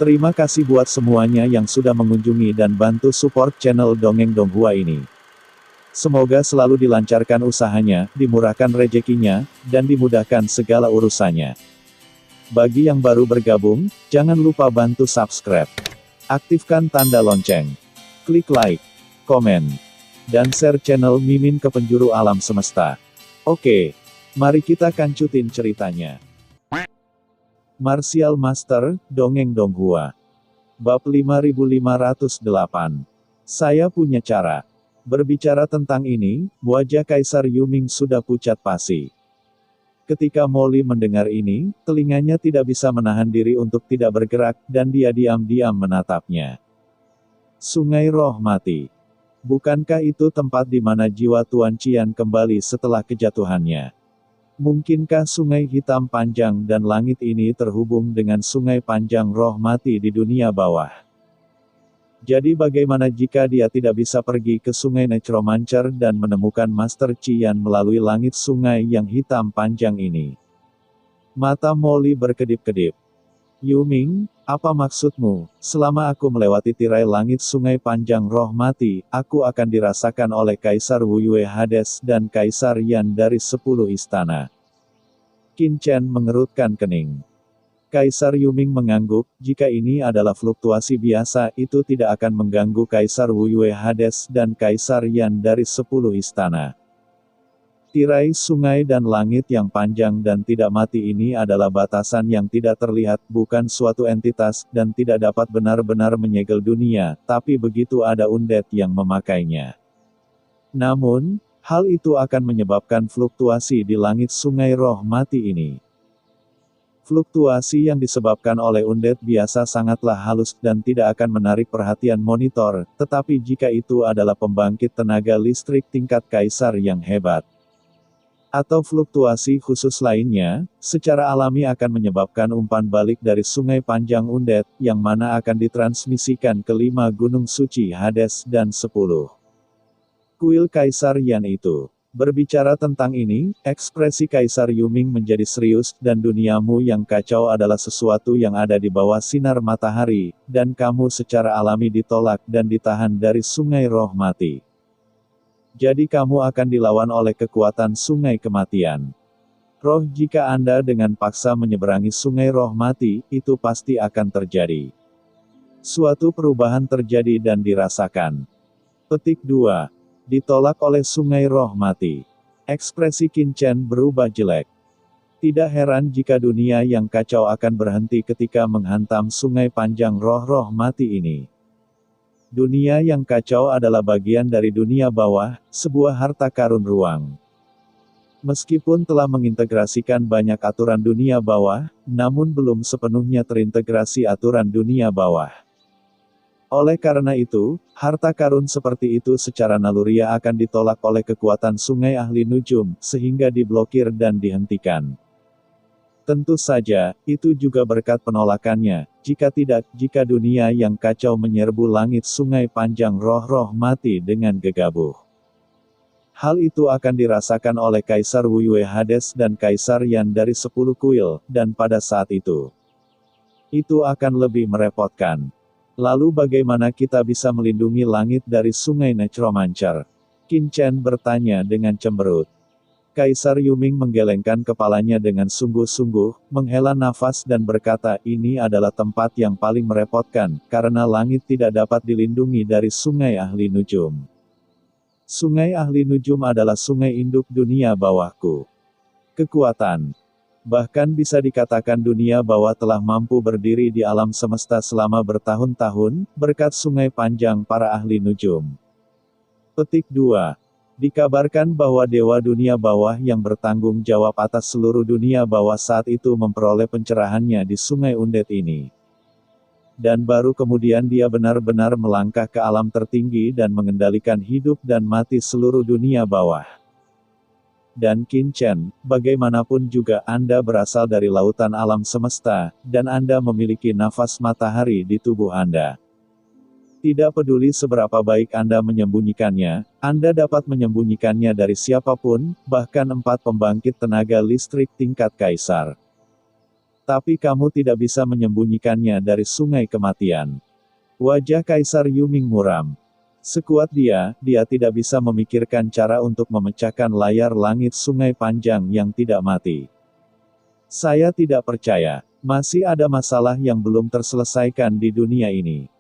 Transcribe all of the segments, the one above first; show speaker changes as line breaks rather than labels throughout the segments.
Terima kasih buat semuanya yang sudah mengunjungi dan bantu support channel Dongeng Donghua ini. Semoga selalu dilancarkan usahanya, dimurahkan rezekinya, dan dimudahkan segala urusannya. Bagi yang baru bergabung, jangan lupa bantu subscribe. Aktifkan tanda lonceng. Klik like, komen, dan share channel Mimin ke penjuru alam semesta. Oke, mari kita kancutin ceritanya. Martial Master, Dongeng Donghua. Bab 5508. Saya punya cara. Berbicara tentang ini, wajah Kaisar Yuming sudah pucat pasi. Ketika Molly mendengar ini, telinganya tidak bisa menahan diri untuk tidak bergerak, dan dia diam-diam menatapnya. Sungai Roh Mati. Bukankah itu tempat di mana jiwa Tuan Qian kembali setelah kejatuhannya? Mungkinkah sungai hitam panjang dan langit ini terhubung dengan sungai panjang roh mati di dunia bawah? Jadi bagaimana jika dia tidak bisa pergi ke sungai Necromancer dan menemukan Master Qian melalui langit sungai yang hitam panjang ini? Mata Molly berkedip-kedip. Yuming, apa maksudmu? Selama aku melewati tirai langit sungai panjang roh mati, aku akan dirasakan oleh Kaisar Wu Yue Hades dan Kaisar Yan dari 10 istana. Qin Chen mengerutkan kening. Kaisar Yuming mengangguk, jika ini adalah fluktuasi biasa, itu tidak akan mengganggu Kaisar Wu Yue Hades dan Kaisar Yan dari 10 istana. Tirai sungai dan langit yang panjang dan tidak mati ini adalah batasan yang tidak terlihat, bukan suatu entitas, dan tidak dapat benar-benar menyegel dunia, tapi begitu ada undead yang memakainya. Namun, hal itu akan menyebabkan fluktuasi di langit sungai roh mati ini. Fluktuasi yang disebabkan oleh undead biasa sangatlah halus dan tidak akan menarik perhatian monitor, tetapi jika itu adalah pembangkit tenaga listrik tingkat kaisar yang hebat, atau fluktuasi khusus lainnya, secara alami akan menyebabkan umpan balik dari sungai panjang undead, yang mana akan ditransmisikan ke 5 gunung suci Hades dan 10 kuil Kaisar Yan itu. Berbicara tentang ini, ekspresi Kaisar Yuming menjadi serius, dan duniamu yang kacau adalah sesuatu yang ada di bawah sinar matahari, dan kamu secara alami ditolak dan ditahan dari sungai roh mati. Jadi kamu akan dilawan oleh kekuatan sungai kematian. Roh, jika Anda dengan paksa menyeberangi sungai roh mati, itu pasti akan terjadi. Suatu perubahan terjadi dan dirasakan. Petik 2. Ditolak oleh sungai roh mati. Ekspresi Qin Chen berubah jelek. Tidak heran jika dunia yang kacau akan berhenti ketika menghantam sungai panjang roh-roh mati ini. Dunia yang kacau adalah bagian dari dunia bawah, sebuah harta karun ruang. Meskipun telah mengintegrasikan banyak aturan dunia bawah, namun belum sepenuhnya terintegrasi aturan dunia bawah. Oleh karena itu, harta karun seperti itu secara naluriah akan ditolak oleh kekuatan sungai ahli nujum, sehingga diblokir dan dihentikan. Tentu saja, itu juga berkat penolakannya, jika tidak, jika dunia yang kacau menyerbu langit sungai panjang roh-roh mati dengan gegabah. Hal itu akan dirasakan oleh Kaisar Wu Yue Hades dan Kaisar Yan dari 10 kuil, dan pada saat itu akan lebih merepotkan. Lalu bagaimana kita bisa melindungi langit dari sungai Necromancer? Qin Chen bertanya dengan cemberut. Kaisar Yuming menggelengkan kepalanya dengan sungguh-sungguh, menghela nafas dan berkata, ini adalah tempat yang paling merepotkan, karena langit tidak dapat dilindungi dari sungai ahli nujum. Sungai ahli nujum adalah sungai induk dunia bawahku. Kekuatan. Bahkan bisa dikatakan dunia bawah telah mampu berdiri di alam semesta selama bertahun-tahun, berkat sungai panjang para ahli nujum. Petik 2. Dikabarkan bahwa Dewa Dunia Bawah yang bertanggung jawab atas seluruh dunia bawah saat itu memperoleh pencerahannya di sungai undead ini. Dan baru kemudian dia benar-benar melangkah ke alam tertinggi dan mengendalikan hidup dan mati seluruh dunia bawah. Dan Qin Chen, bagaimanapun juga Anda berasal dari lautan alam semesta, dan Anda memiliki nafas matahari di tubuh Anda. Tidak peduli seberapa baik Anda menyembunyikannya, Anda dapat menyembunyikannya dari siapapun, bahkan 4 pembangkit tenaga listrik tingkat kaisar. Tapi kamu tidak bisa menyembunyikannya dari sungai kematian. Wajah Kaisar Yuming muram. Sekuat dia tidak bisa memikirkan cara untuk memecahkan layar langit sungai panjang yang tidak mati. Saya tidak percaya. Masih ada masalah yang belum terselesaikan di dunia ini.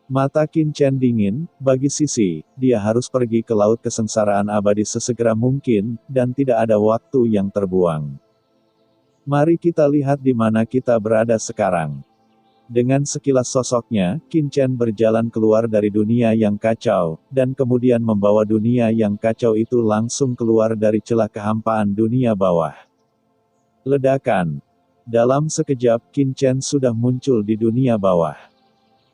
Mata Qin Chen dingin, bagi Sisi, dia harus pergi ke laut kesengsaraan abadi sesegera mungkin, dan tidak ada waktu yang terbuang. Mari kita lihat di mana kita berada sekarang. Dengan sekilas sosoknya, Qin Chen berjalan keluar dari dunia yang kacau, dan kemudian membawa dunia yang kacau itu langsung keluar dari celah kehampaan dunia bawah. Ledakan. Dalam sekejap, Qin Chen sudah muncul di dunia bawah.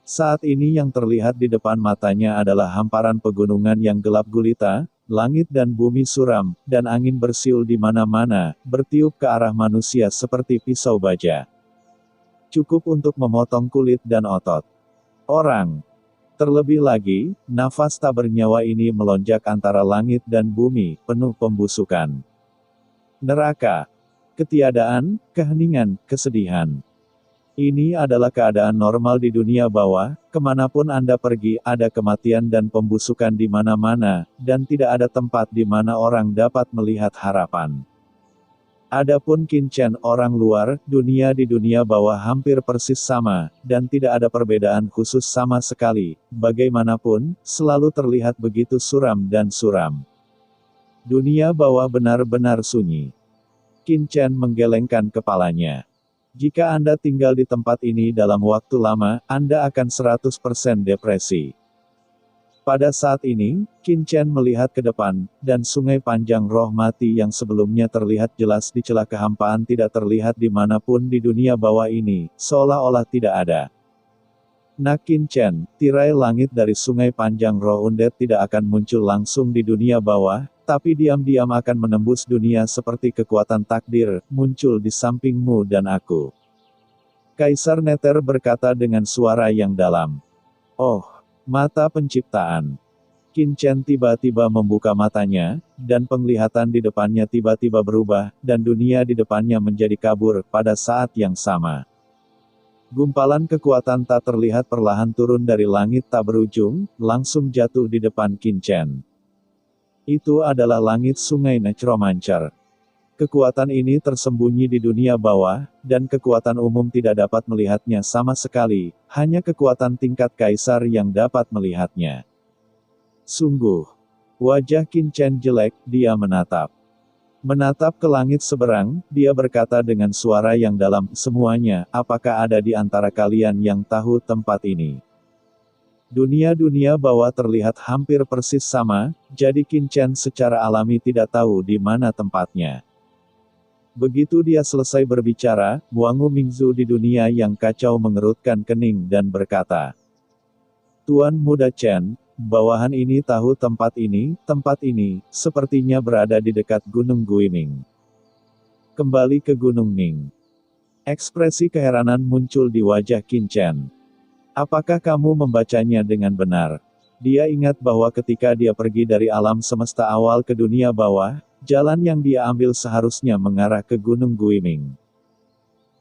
Saat ini yang terlihat di depan matanya adalah hamparan pegunungan yang gelap gulita, langit dan bumi suram, dan angin bersiul di mana-mana, bertiup ke arah manusia seperti pisau baja. Cukup untuk memotong kulit dan otot orang. Terlebih lagi, nafas tak bernyawa ini melonjak antara langit dan bumi, penuh pembusukan. Neraka. Ketiadaan, keheningan, kesedihan. Ini adalah keadaan normal di dunia bawah, kemanapun Anda pergi, ada kematian dan pembusukan di mana-mana, dan tidak ada tempat di mana orang dapat melihat harapan. Adapun Qin Chen orang luar, dunia di dunia bawah hampir persis sama, dan tidak ada perbedaan khusus sama sekali, bagaimanapun, selalu terlihat begitu suram dan suram. Dunia bawah benar-benar sunyi. Qin Chen menggelengkan kepalanya. Jika Anda tinggal di tempat ini dalam waktu lama, Anda akan 100% depresi. Pada saat ini, Qin Chen melihat ke depan, dan sungai panjang roh mati yang sebelumnya terlihat jelas di celah kehampaan tidak terlihat dimanapun di dunia bawah ini, seolah-olah tidak ada. Nah Qin Chen, tirai langit dari sungai panjang roh undead tidak akan muncul langsung di dunia bawah, tapi diam-diam akan menembus dunia seperti kekuatan takdir, muncul di sampingmu dan aku. Kaisar Nether berkata dengan suara yang dalam. Oh, mata penciptaan. Qin Chen tiba-tiba membuka matanya, dan penglihatan di depannya tiba-tiba berubah, dan dunia di depannya menjadi kabur, pada saat yang sama. Gumpalan kekuatan tak terlihat perlahan turun dari langit tak berujung, langsung jatuh di depan Qin Chen. Itu adalah langit sungai Necromancer. Kekuatan ini tersembunyi di dunia bawah, dan kekuatan umum tidak dapat melihatnya sama sekali, hanya kekuatan tingkat kaisar yang dapat melihatnya. Sungguh. Wajah Qin Chen jelek, dia menatap. Menatap ke langit seberang, dia berkata dengan suara yang dalam, semuanya, apakah ada di antara kalian yang tahu tempat ini? Dunia-dunia bawah terlihat hampir persis sama, jadi Qin Chen secara alami tidak tahu di mana tempatnya. Begitu dia selesai berbicara, Wangu Mingzu di dunia yang kacau mengerutkan kening dan berkata, Tuan Muda Chen, bawahan ini tahu tempat ini, sepertinya berada di dekat Gunung Guiming. Kembali ke Gunung Ning. Ekspresi keheranan muncul di wajah Qin Chen. Apakah kamu membacanya dengan benar? Dia ingat bahwa ketika dia pergi dari alam semesta awal ke dunia bawah, jalan yang dia ambil seharusnya mengarah ke Gunung Guiming.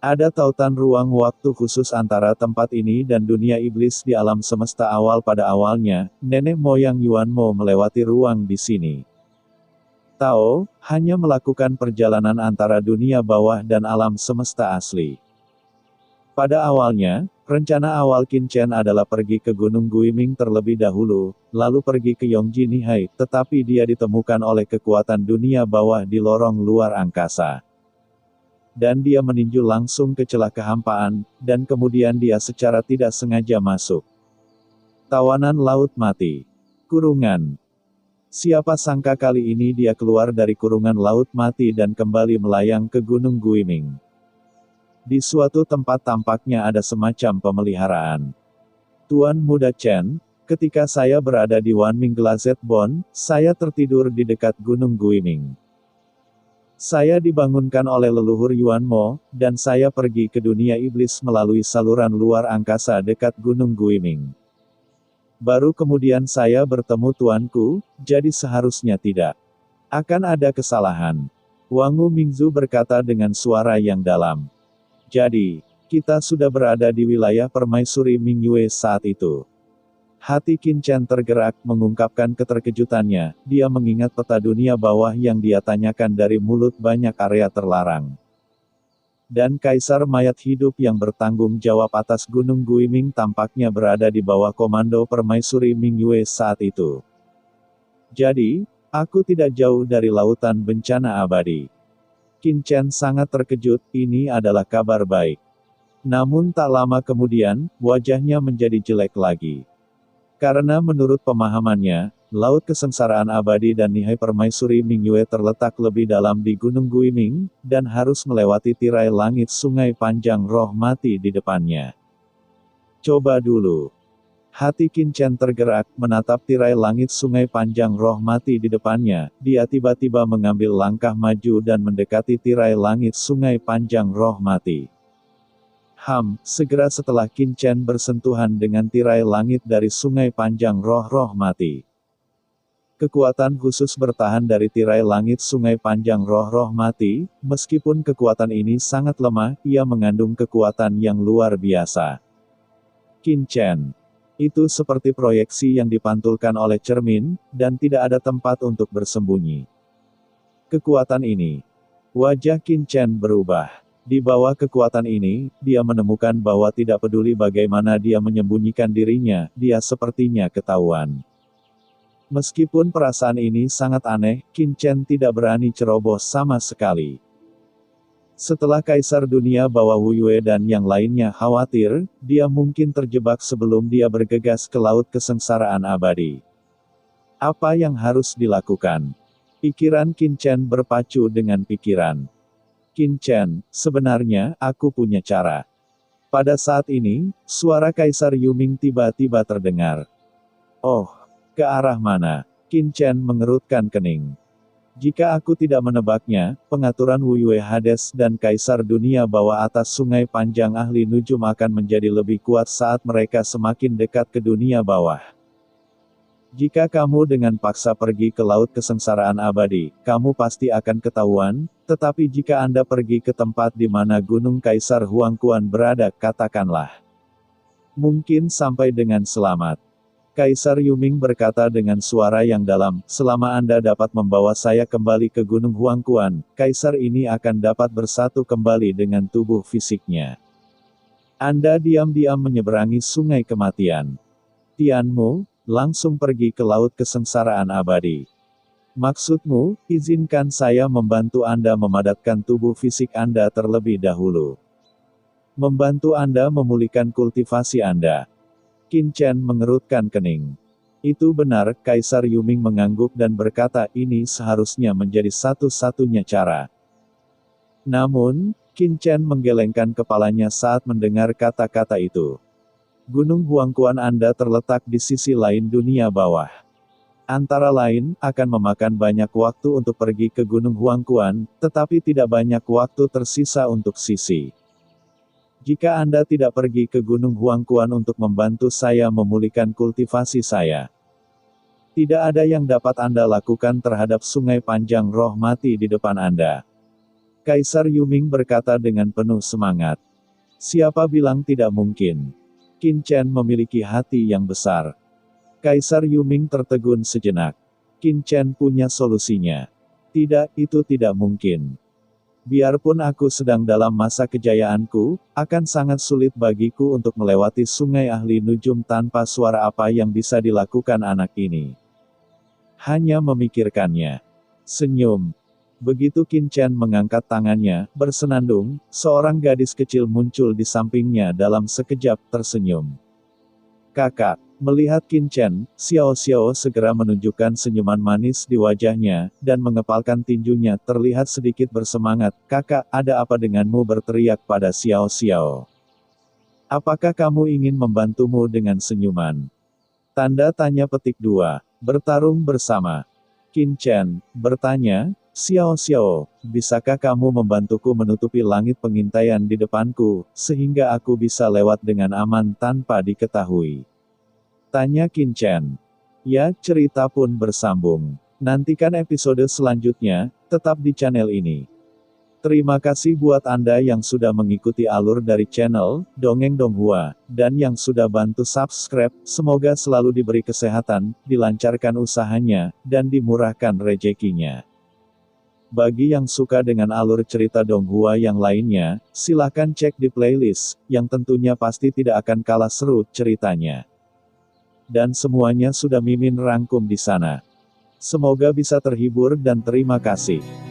Ada tautan ruang waktu khusus antara tempat ini dan dunia iblis di alam semesta awal pada awalnya, nenek moyang Yuan Mo melewati ruang di sini. Tao, hanya melakukan perjalanan antara dunia bawah dan alam semesta asli. Pada awalnya, rencana awal Qin Chen adalah pergi ke Gunung Guiming terlebih dahulu, lalu pergi ke Yongji Nihai, tetapi dia ditemukan oleh kekuatan dunia bawah di lorong luar angkasa. Dan dia meninju langsung ke celah kehampaan, dan kemudian dia secara tidak sengaja masuk. Tawanan laut mati. Kurungan. Siapa sangka kali ini dia keluar dari kurungan laut mati dan kembali melayang ke Gunung Guiming. Di suatu tempat tampaknya ada semacam pemeliharaan. Tuan Muda Chen, ketika saya berada di Wanming Glazed Bond, saya tertidur di dekat Gunung Guiming. Saya dibangunkan oleh leluhur Yuan Mo, dan saya pergi ke dunia iblis melalui saluran luar angkasa dekat Gunung Guiming. Baru kemudian saya bertemu tuanku, jadi seharusnya tidak akan ada kesalahan. Wangu Mingzu berkata dengan suara yang dalam. Jadi, kita sudah berada di wilayah permaisuri Mingyue saat itu. Hati Qin Chen tergerak, mengungkapkan keterkejutannya. Dia mengingat peta dunia bawah yang dia tanyakan dari mulut banyak area terlarang. Dan kaisar mayat hidup yang bertanggung jawab atas Gunung Guiming tampaknya berada di bawah komando permaisuri Mingyue saat itu. Jadi, aku tidak jauh dari lautan bencana abadi. Qin Chen sangat terkejut, ini adalah kabar baik. Namun tak lama kemudian, wajahnya menjadi jelek lagi. Karena menurut pemahamannya, Laut Kesengsaraan Abadi dan Nihai Permaisuri Mingyue terletak lebih dalam di Gunung Guiming, dan harus melewati tirai langit Sungai Panjang Roh Mati di depannya. Coba dulu. Hati Qin Chen tergerak, menatap tirai langit Sungai Panjang Roh Mati di depannya. Dia tiba-tiba mengambil langkah maju dan mendekati tirai langit Sungai Panjang Roh Mati. Segera setelah Qin Chen bersentuhan dengan tirai langit dari Sungai Panjang Roh Mati. Kekuatan khusus bertahan dari tirai langit Sungai Panjang Roh Mati, meskipun kekuatan ini sangat lemah, ia mengandung kekuatan yang luar biasa. Qin Chen. Itu seperti proyeksi yang dipantulkan oleh cermin, dan tidak ada tempat untuk bersembunyi. Kekuatan ini. Wajah Qin Chen berubah. Di bawah kekuatan ini, dia menemukan bahwa tidak peduli bagaimana dia menyembunyikan dirinya, dia sepertinya ketahuan. Meskipun perasaan ini sangat aneh, Qin Chen tidak berani ceroboh sama sekali. Setelah Kaisar Dunia Bawah Wu Yue dan yang lainnya khawatir, dia mungkin terjebak sebelum dia bergegas ke Laut Kesengsaraan Abadi. Apa yang harus dilakukan? Pikiran Qin Chen berpacu dengan pikiran Qin Chen. Sebenarnya, aku punya cara. Pada saat ini, suara Kaisar Yuming tiba-tiba terdengar. Oh, ke arah mana? Qin Chen mengerutkan kening. Jika aku tidak menebaknya, pengaturan Wu Yue Hades dan Kaisar Dunia Bawah atas Sungai Panjang Ahli Nujum akan menjadi lebih kuat saat mereka semakin dekat ke dunia bawah. Jika kamu dengan paksa pergi ke Laut Kesengsaraan Abadi, kamu pasti akan ketahuan, tetapi jika Anda pergi ke tempat di mana Gunung Kaisar Huangquan berada, katakanlah. Mungkin sampai dengan selamat. Kaisar Yuming berkata dengan suara yang dalam, selama Anda dapat membawa saya kembali ke Gunung Huangquan, Kaisar ini akan dapat bersatu kembali dengan tubuh fisiknya. Anda diam-diam menyeberangi sungai kematian. Tianmu, langsung pergi ke Laut Kesengsaraan Abadi. Maksudmu, izinkan saya membantu Anda memadatkan tubuh fisik Anda terlebih dahulu. Membantu Anda memulihkan kultivasi Anda. Qin Chen mengerutkan kening. Itu benar, Kaisar Yuming mengangguk dan berkata ini seharusnya menjadi satu-satunya cara. Namun, Qin Chen menggelengkan kepalanya saat mendengar kata-kata itu. Gunung Huangquan Anda terletak di sisi lain dunia bawah. Antara lain, akan memakan banyak waktu untuk pergi ke Gunung Huangquan, tetapi tidak banyak waktu tersisa untuk sisi. Jika Anda tidak pergi ke Gunung Huangquan untuk membantu saya memulihkan kultivasi saya, tidak ada yang dapat Anda lakukan terhadap Sungai Panjang Roh Mati di depan Anda. Kaisar Yuming berkata dengan penuh semangat. Siapa bilang tidak mungkin? Qin Chen memiliki hati yang besar. Kaisar Yuming tertegun sejenak. Qin Chen punya solusinya. Tidak, itu tidak mungkin. Biarpun aku sedang dalam masa kejayaanku, akan sangat sulit bagiku untuk melewati Sungai Ahli Nujum tanpa suara apa yang bisa dilakukan anak ini. Hanya memikirkannya. Senyum. Begitu Qin Chen mengangkat tangannya, bersenandung, seorang gadis kecil muncul di sampingnya dalam sekejap, tersenyum. Kakak, melihat Qin Chen, Xiao Xiao segera menunjukkan senyuman manis di wajahnya, dan mengepalkan tinjunya terlihat sedikit bersemangat. Kakak, ada apa denganmu berteriak pada Xiao Xiao? Apakah kamu ingin membantumu dengan senyuman? Tanda tanya petik 2. Bertarung bersama. Qin Chen bertanya, Xiao Xiao, bisakah kamu membantuku menutupi langit pengintaian di depanku, sehingga aku bisa lewat dengan aman tanpa diketahui? Tanya Qin Chen. Ya, cerita pun bersambung. Nantikan episode selanjutnya, tetap di channel ini. Terima kasih buat Anda yang sudah mengikuti alur dari channel Dongeng Donghua, dan yang sudah bantu subscribe. Semoga selalu diberi kesehatan, dilancarkan usahanya, dan dimurahkan rezekinya. Bagi yang suka dengan alur cerita Donghua yang lainnya, silahkan cek di playlist, yang tentunya pasti tidak akan kalah seru ceritanya. Dan semuanya sudah Mimin rangkum di sana. Semoga bisa terhibur dan terima kasih.